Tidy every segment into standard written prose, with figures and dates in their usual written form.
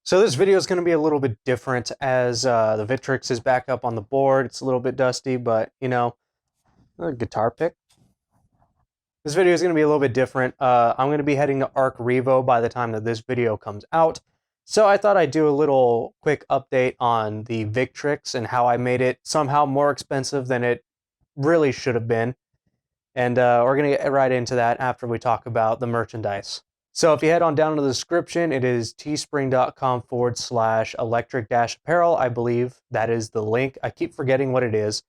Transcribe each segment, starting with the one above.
So this video is going to be a little bit different as the Victrix is back up on the board. It's a little bit dusty, but you know, a guitar pick. This video is going to be a little bit different. I'm going to be heading to Arc Revo by the time that this video comes out. So I thought I'd do a little quick update on the Victrix and how I made it somehow more expensive than it really should have been. And we're going to get right into that after we talk about the merchandise. So if you head on down to the description, it is teespring.com/electric-apparel. I believe that is the link. I keep forgetting what it is.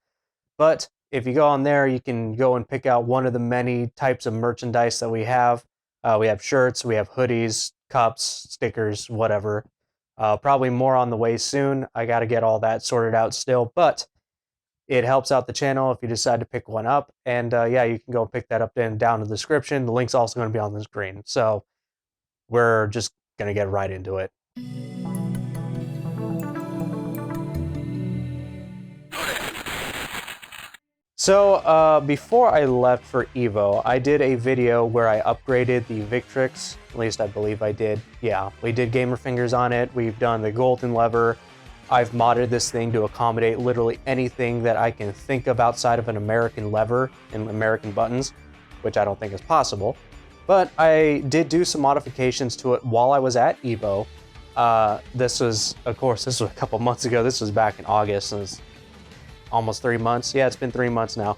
But if you go on there, you can go and pick out one of the many types of merchandise that we have. We have shirts, we have hoodies, cups, stickers, whatever. Probably more on the way soon. I got to get all that sorted out still, but it helps out the channel if you decide to pick one up. And yeah, you can go pick that up down in the description. The link's also going to be on the screen. So we're just going to get right into it. So before I left for Evo, I did a video where I upgraded the Victrix. At least I believe I did. Yeah, we did gamer fingers on it. We've done the golden lever. I've modded this thing to accommodate literally anything that I can think of outside of an American lever and American buttons, which I don't think is possible. But I did do some modifications to it while I was at Evo. This was, of course, this was a couple months ago. This was back in August. And it's almost 3 months. Yeah, it's been 3 months now.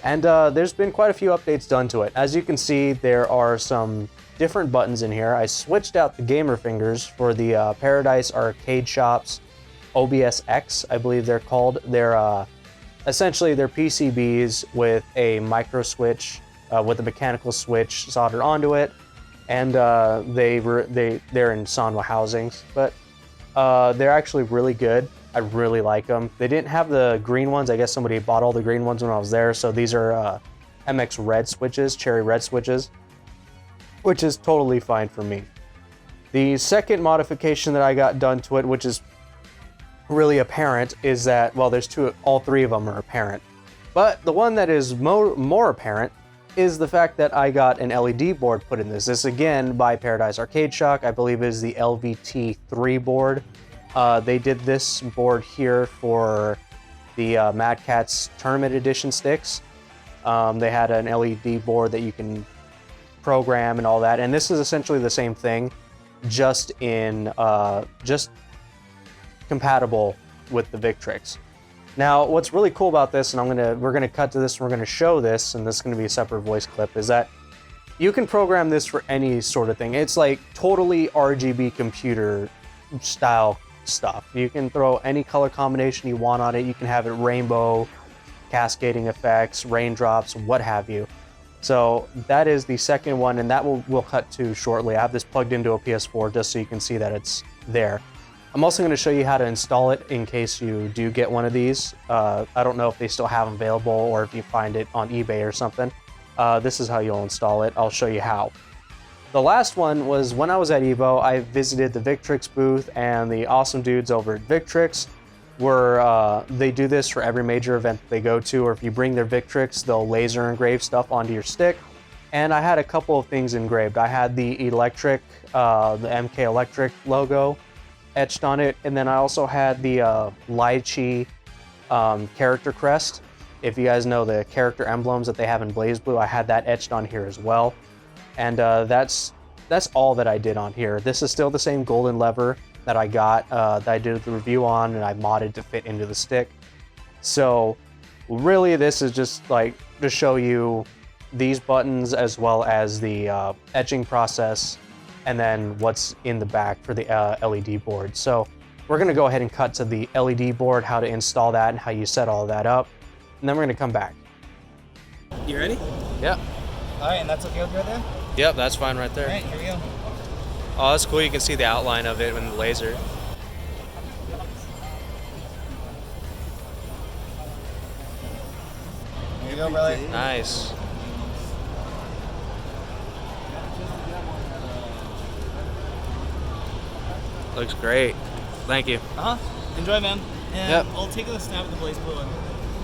And there's been quite a few updates done to it. As you can see, there are some different buttons in here. I switched out the gamer fingers for the Paradise Arcade Shop's OBS-MX, I believe they're called. They're essentially they're PCBs with a micro switch, with a mechanical switch soldered onto it, and they're in Sanwa housings, but they're actually really good. I really like them. They didn't have the green ones. I guess somebody bought all the green ones when I was there, so these are MX red switches, cherry red switches, which is totally fine for me. The second modification that I got done to it, which is really apparent, is that, well, there's two, all three of them are apparent. But the one that is more apparent is the fact that I got an LED board put in this. This, again, by Paradise Arcade Shop, I believe is the LVT3 board. They did this board here for the Mad Catz Tournament Edition sticks. They had an LED board that you can program and all that, and this is essentially the same thing, just in just compatible with the Victrix. Now, what's really cool about this, and we're gonna cut to this, and we're gonna show this, and this is gonna be a separate voice clip, is that you can program this for any sort of thing. It's like totally RGB computer style stuff. You can throw any color combination you want on it. You can have it rainbow, cascading effects, raindrops, what have you. So that is the second one, and that we'll cut to shortly. I have this plugged into a PS4 just so you can see that it's there. I'm also going to show you how to install it in case you do get one of these. I don't know if they still have them available or if you find it on eBay or something. This is how you'll install it. I'll show you how. The last one was when I was at Evo. I visited the Victrix booth, and the awesome dudes over at Victrix they do this for every major event they go to, or if you bring their Victrix, they'll laser engrave stuff onto your stick. And I had a couple of things engraved. I had the electric, the MK Electric logo etched on it, and then I also had the Lychee character crest. If you guys know the character emblems that they have in BlazBlue, I had that etched on here as well. And that's all that I did on here. This is still the same golden lever that I got, that I did the review on, and I modded to fit into the stick. So really, this is just like to show you these buttons as well as the etching process, and then what's in the back for the LED board. So we're gonna go ahead and cut to the LED board, how to install that and how you set all that up. And then we're gonna come back. You ready? Yep. All right, and that's okay with you right there? Yep, that's fine right there. All right, here we go. Oh, that's cool. You can see the outline of it with the laser. Here you go, brother. Nice. Looks great. Thank you. Enjoy, man. And Yep. I'll take a stab at the BlazBlue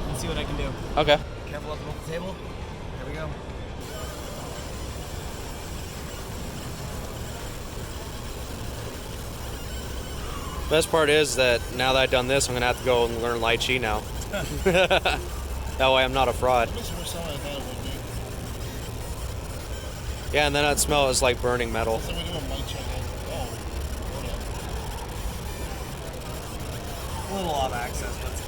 and see what I can do. Okay. Careful up the table. Here we go. Best part is that now that I've done this, I'm gonna have to go and learn Light Chi now. That way I'm not a fraud. Yeah, and then that smell is like burning metal. A little off access, but it's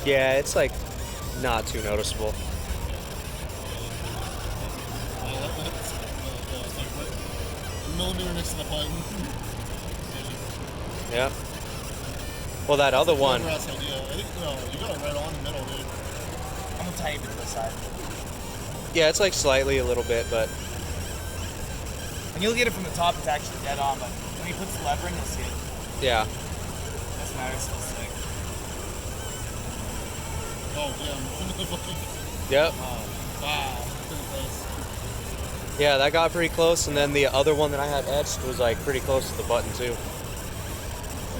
Yeah, it's like not too noticeable. Millimeter next to the button. Yeah. Well, that other one. I think, you got it right on the middle, dude. I'm gonna tie it to the side. Yeah, it's like slightly a little bit, but When you look at it from the top, it's actually dead on, but when he puts the lever in, you'll see it. yeah. That's nice, so sick. Oh, yeah. Yep. Wow. Pretty close. Yeah, that got pretty close, and then the other one that I had etched was like pretty close to the button too.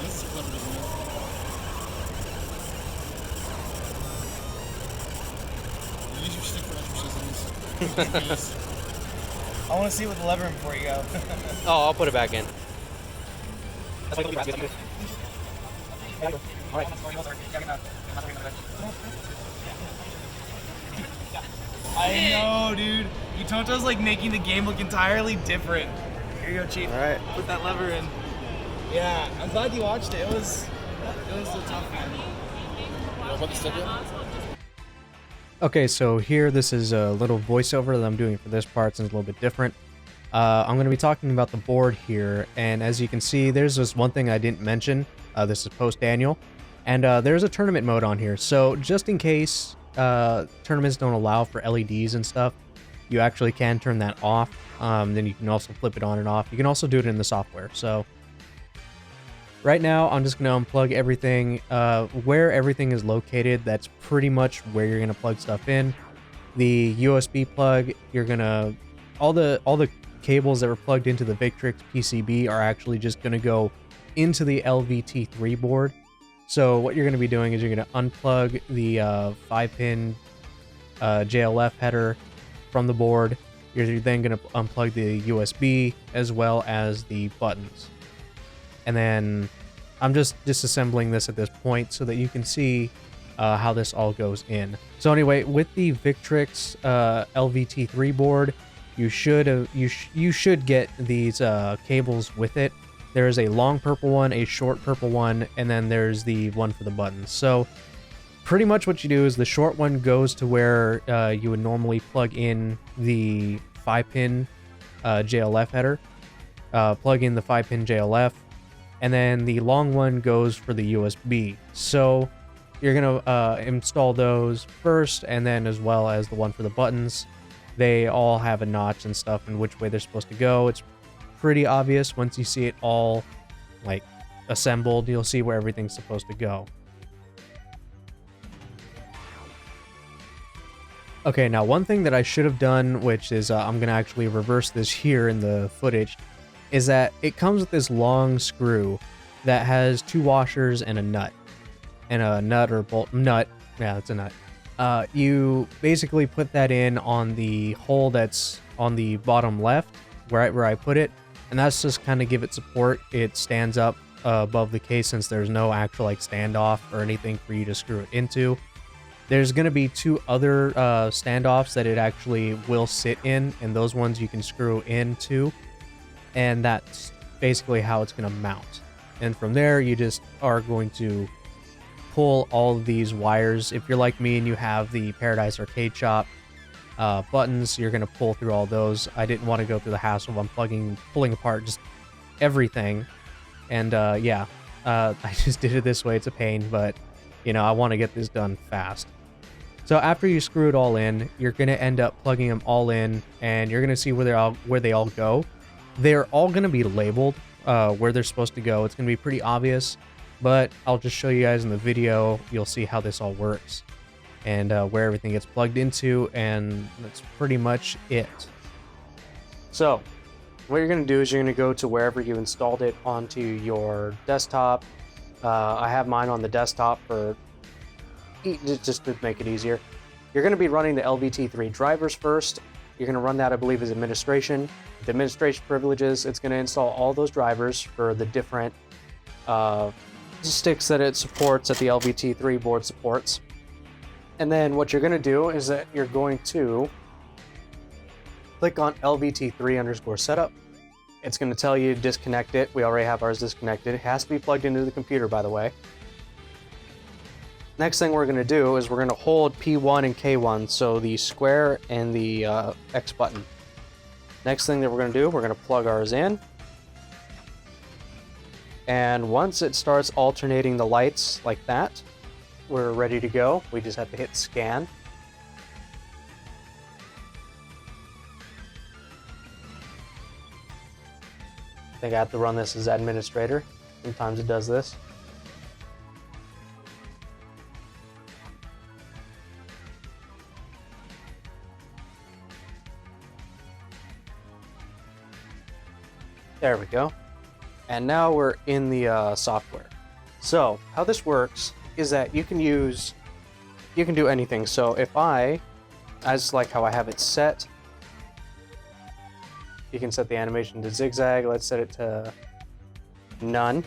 This is a clever design. Use your stick for exorcisms. I want to see with the lever in before you go. Oh, I'll put it back in. I know, dude. Utonto's like making the game look entirely different. Here you go, Chief. All right. Put that lever in. Yeah, I'm glad you watched it. It was a tough one. Put the stick in. Okay, so here this is a little voiceover that I'm doing for this part since it's a little bit different. I'm going to be talking about the board here, and as you can see, there's this one thing I didn't mention. This is post-annual, and there's a tournament mode on here. So just in case tournaments don't allow for LEDs and stuff, you actually can turn that off. Then you can also flip it on and off. You can also do it in the software. So right now, I'm just going to unplug everything. Where everything is located, that's pretty much where you're going to plug stuff in. The USB plug, you're going to... All the cables that were plugged into the Victrix PCB are actually just going to go into the LVT3 board. So what you're going to be doing is you're going to unplug the 5-pin JLF header from the board. You're then going to unplug the USB as well as the buttons. And then I'm just disassembling this at this point so that you can see how this all goes in. So anyway, with the Victrix LVT3 board, you should get these cables with it. There is a long purple one, a short purple one, and then there's the one for the buttons. So pretty much what you do is the short one goes to where you would normally plug in the 5-pin JLF header. Plug in the 5-pin JLF, and then the long one goes for the USB. So you're gonna install those first, and then as well as the one for the buttons. They all have a notch and stuff and which way they're supposed to go. It's pretty obvious once you see it all like assembled. You'll see where everything's supposed to go. Okay, now one thing that I should have done, which is I'm gonna actually reverse this here in the footage, is that it comes with this long screw that has 2 washers and a nut. And a nut or bolt nut. Yeah, it's a nut. You basically put that in on the hole that's on the bottom left, right where I put it, and that's just kind of give it support. It stands up above the case since there's no actual like standoff or anything for you to screw it into. There's going to be 2 other standoffs that it actually will sit in, and those ones you can screw into, and that's basically how it's going to mount. And from there, you just are going to pull all of these wires. If you're like me and you have the Paradise Arcade Shop buttons, you're going to pull through all those. I didn't want to go through the hassle of pulling apart just everything. And yeah, I just did it this way. It's a pain, but you know, I want to get this done fast. So after you screw it all in, you're going to end up plugging them all in, and you're going to see where they all go. They're all going to be labeled where they're supposed to go. It's going to be pretty obvious, but I'll just show you guys in the video. You'll see how this all works and where everything gets plugged into, and that's pretty much it. So what you're going to do is you're going to go to wherever you installed it onto your desktop. I have mine on the desktop just to make it easier. You're going to be running the LVT3 drivers first, you're going to run that, I believe, as administration. The administration privileges, it's going to install all those drivers for the different sticks that it supports, that the LVT3 board supports. And then what you're going to do is that you're going to click on LVT3_setup. It's going to tell you to disconnect it. We already have ours disconnected. It has to be plugged into the computer, by the way. Next thing we're going to do is we're going to hold P1 and K1, so the square and the X button. Next thing that we're going to do, we're going to plug ours in. And once it starts alternating the lights like that, we're ready to go. We just have to hit scan. I think I have to run this as administrator. Sometimes it does this. There we go. And now we're in the software. So how this works is that you can do anything. So if as like how I have it set, you can set the animation to zigzag. Let's set it to none.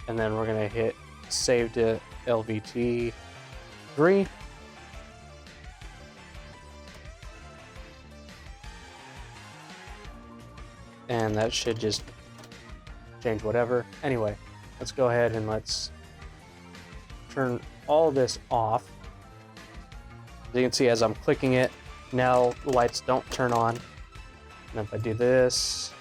And then we're gonna hit save to LVT3. And that should just change whatever. Anyway, let's go ahead and let's turn all this off. As you can see, as I'm clicking it, now the lights don't turn on. And if I do this,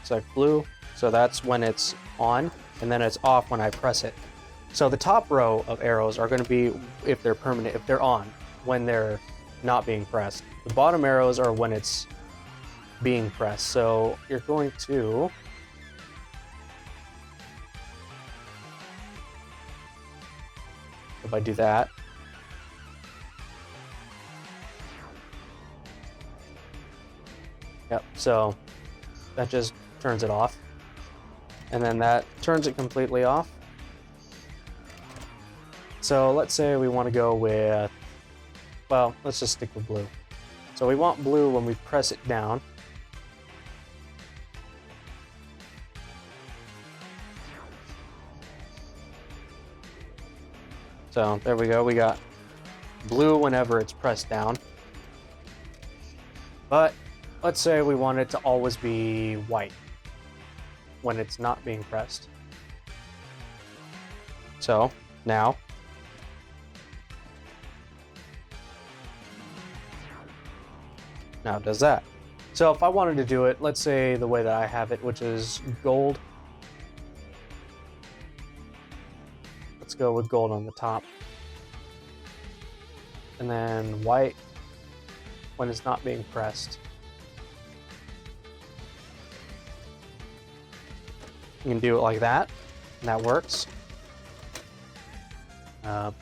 it's like blue. So that's when it's on, and then it's off when I press it. So the top row of arrows are going to be if they're permanent, if they're on, when they're not being pressed. The bottom arrows are when it's being pressed. So you're going to if I do that, yep, so that just turns it off, and then that turns it completely off. So let's say we want to go with, well, let's just stick with blue. So we want blue when we press it down. So there we go, we got blue whenever it's pressed down. But let's say we want it to always be white when it's not being pressed. So now it does that. So if I wanted to do it, let's say the way that I have it, which is gold. Let's go with gold on the top. And then white when it's not being pressed. You can do it like that, and that works. You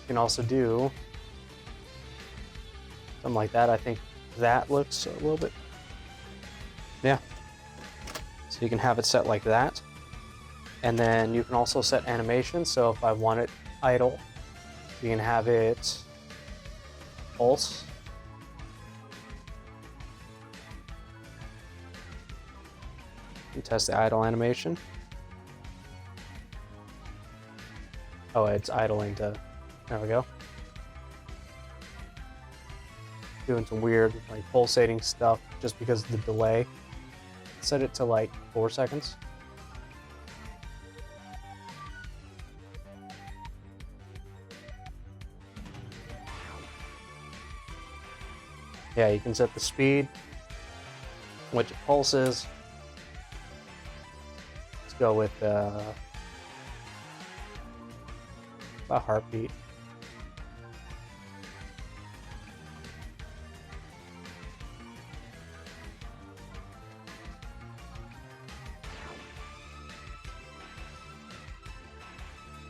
can also do something like that. I think that looks a little bit, yeah. So you can have it set like that. And then you can also set animation. So if I want it idle, you can have it pulse. And test the idle animation. Oh, it's idling to, there we go. Doing some weird like pulsating stuff just because of the delay. Set it to like 4 seconds. Yeah, you can set the speed, which it pulses. Let's go with a heartbeat.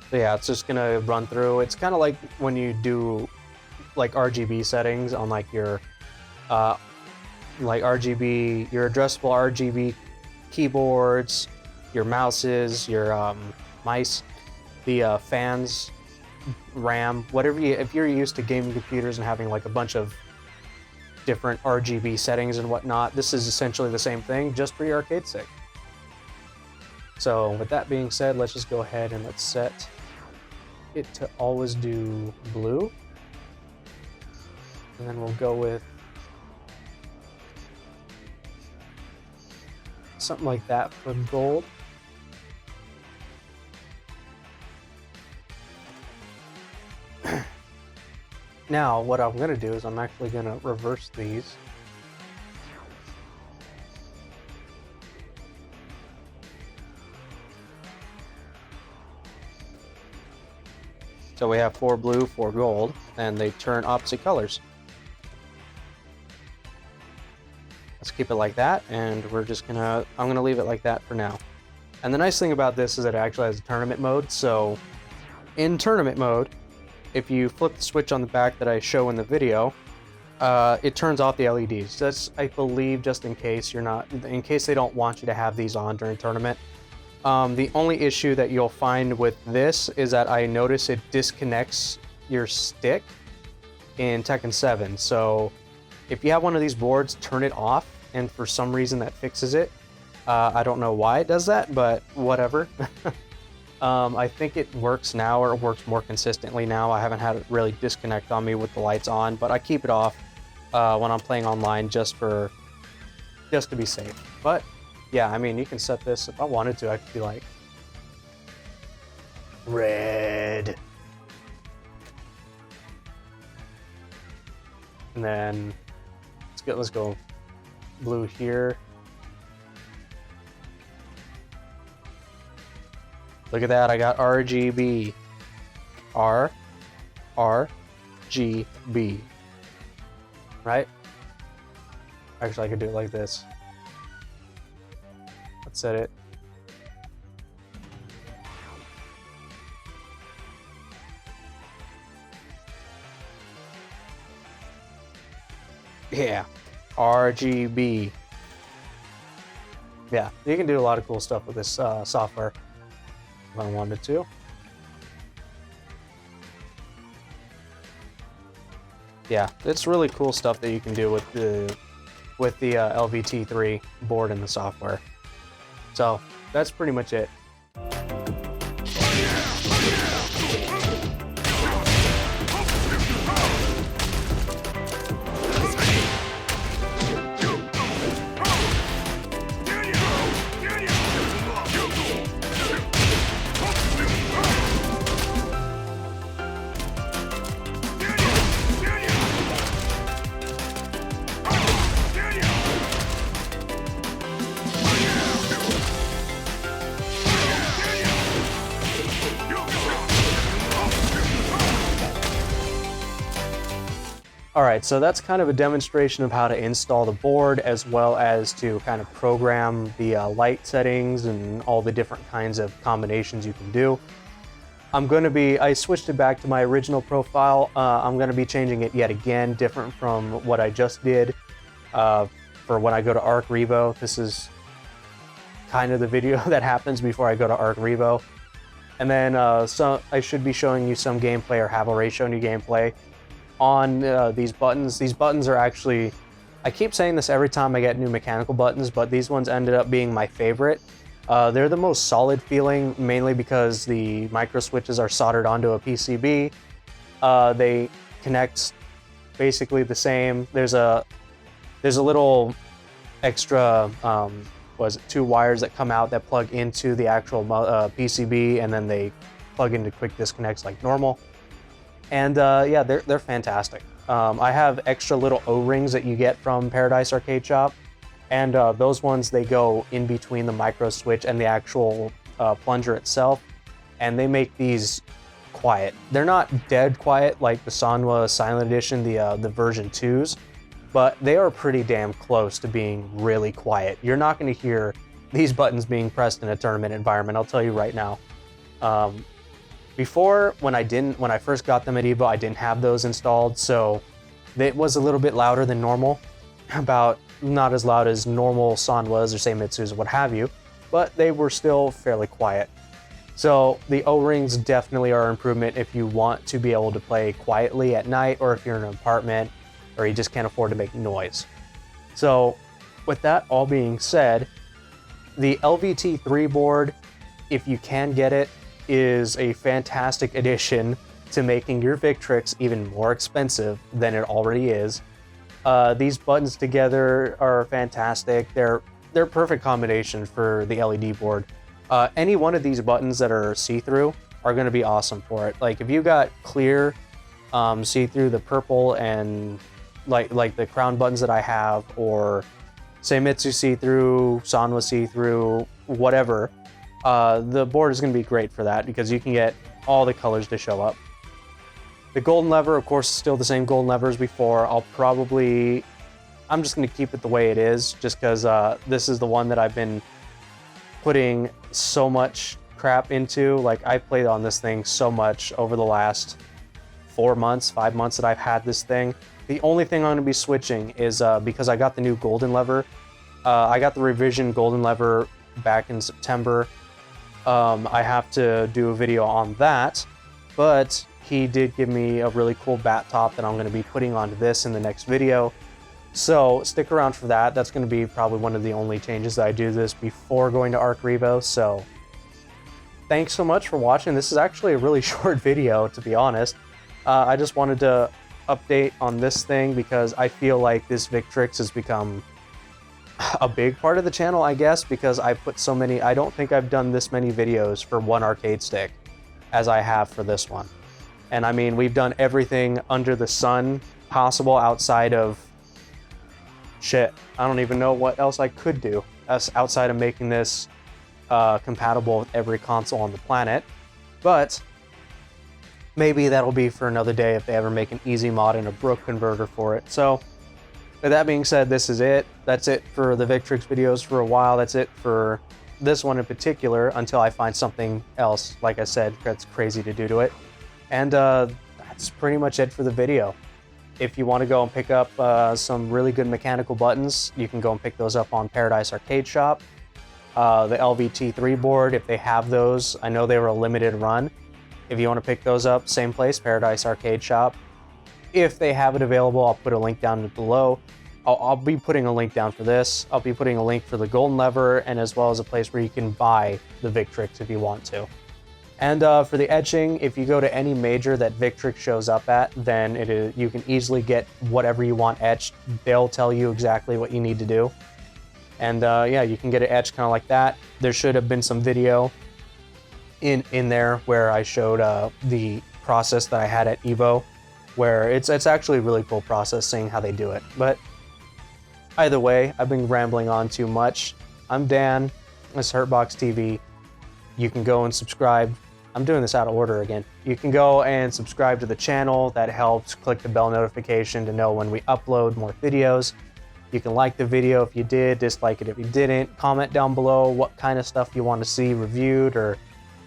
So yeah, it's just gonna run through. It's kind of like when you do like RGB settings on like your like RGB, your addressable RGB keyboards, your mouses, your mice, the fans RAM, whatever you, if you're used to gaming computers and having like a bunch of different RGB settings and whatnot, this is essentially the same thing, just for your arcade stick. So with that being said, let's just go ahead and let's set it to always do blue. And then we'll go with something like that for gold. Now, what I'm going to do is I'm actually going to reverse these. So we have 4 blue, 4 gold, and they turn opposite colors. Let's keep it like that, and I'm gonna leave it like that for now. And the nice thing about this is that it actually has a tournament mode, so in tournament mode, if you flip the switch on the back that I show in the video, it turns off the LEDs. That's, I believe, just in case in case they don't want you to have these on during tournament. The only issue that you'll find with this is that I notice it disconnects your stick in Tekken 7. So if you have one of these boards, turn it off, and for some reason that fixes it. I don't know why it does that, but whatever. I think it works now, or it works more consistently now. I haven't had it really disconnect on me with the lights on, but I keep it off when I'm playing online just to be safe. But yeah, I mean, you can set this if I wanted to. I could be like red, and then let's go blue here. Look at that, I got RGB. RGB. Right? Actually, I could do it like this. Let's set it. Yeah, RGB. Yeah, you can do a lot of cool stuff with this software if I wanted to. Yeah, it's really cool stuff that you can do with the LVT3 board and the software. So that's pretty much it. Alright, so that's kind of a demonstration of how to install the board, as well as to kind of program the light settings and all the different kinds of combinations you can do. I switched it back to my original profile. I'm going to be changing it yet again, different from what I just did for when I go to Arc Revo. This is kind of the video that happens before I go to Arc Revo. And then so I should be showing you some gameplay, or have already shown you gameplay on these buttons. These buttons are actually, I keep saying this every time I get new mechanical buttons, but these ones ended up being my favorite. They're the most solid feeling, mainly because the micro switches are soldered onto a PCB. They connect basically the same. There's a little extra, 2 wires that come out that plug into the actual PCB, and then they plug into quick disconnects like normal. And yeah, they're fantastic. I have extra little O-rings that you get from Paradise Arcade Shop, and those ones, they go in between the micro switch and the actual plunger itself, and they make these quiet. They're not dead quiet like the Sanwa Silent Edition, the version 2s, but they are pretty damn close to being really quiet. You're not going to hear these buttons being pressed in a tournament environment, I'll tell you right now. Before, when I first got them at Evo, I didn't have those installed, so it was a little bit louder than normal. About not as loud as normal Sanwas or Seimitsus or what have you, but they were still fairly quiet. So the O-rings definitely are an improvement if you want to be able to play quietly at night, or if you're in an apartment or you just can't afford to make noise. So with that all being said, the LVT3 board, if you can get it, is a fantastic addition to making your Victrix even more expensive than it already is. These buttons together are fantastic. They're perfect combination for the LED board. Any one of these buttons that are see-through are going to be awesome for it. Like if you got clear, see-through, the purple and like the crown buttons that I have, or Seimitsu see-through, Sanwa see-through, whatever, the board is going to be great for that because you can get all the colors to show up. The golden lever, of course, is still the same golden lever as before. I'm just going to keep it the way it is, just because this is the one that I've been putting so much crap into. Like, I played on this thing so much over the last 5 months that I've had this thing. The only thing I'm going to be switching is because I got the new golden lever. I got the revision golden lever back in September. I have to do a video on that, but he did give me a really cool bat top that I'm going to be putting onto this in the next video. So stick around for that. That's going to be probably one of the only changes that I do this before going to Arc Revo. So thanks so much for watching. This is actually a really short video, to be honest. I just wanted to update on this thing because I feel like this Victrix has become a big part of the channel, I guess, because I put so many. I don't think I've done this many videos for one arcade stick as I have for this one. And I mean, we've done everything under the sun possible outside of shit. I don't even know what else I could do outside of making this compatible with every console on the planet. But maybe that'll be for another day if they ever make an easy mod and a Brook converter for it. So with that being said, this is it. That's it for the Victrix videos for a while. That's it for this one in particular until I find something else, like I said, that's crazy to do to it. And that's pretty much it for the video. If you want to go and pick up some really good mechanical buttons, you can go and pick those up on Paradise Arcade Shop. The LVT3 board, if they have those, I know they were a limited run. If you want to pick those up, same place, Paradise Arcade Shop. If they have it available, I'll put a link down below. I'll be putting a link down for this. I'll be putting a link for the golden lever, and as well as a place where you can buy the Victrix if you want to. And for the etching, if you go to any major that Victrix shows up at, then you can easily get whatever you want etched. They'll tell you exactly what you need to do. And yeah, you can get it etched kind of like that. There should have been some video in there where I showed the process that I had at Evo, where it's actually a really cool process seeing how they do it. But either way, I've been rambling on too much. I'm Dan, this is HurtboxTV. You can go and subscribe. I'm doing this out of order again. You can go and subscribe to the channel. That helps. Click the bell notification to know when we upload more videos. You can like the video if you did, dislike it if you didn't. Comment down below what kind of stuff you want to see reviewed or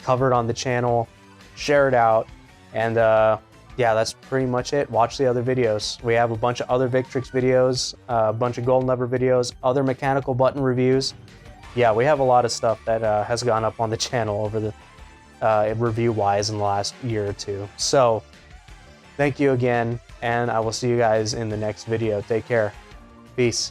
covered on the channel. Share it out. And yeah, that's pretty much it. Watch the other videos. We have a bunch of other Victrix videos, a bunch of golden lever videos, other mechanical button reviews. Yeah, we have a lot of stuff that has gone up on the channel over the review-wise in the last year or two. So, thank you again, and I will see you guys in the next video. Take care. Peace.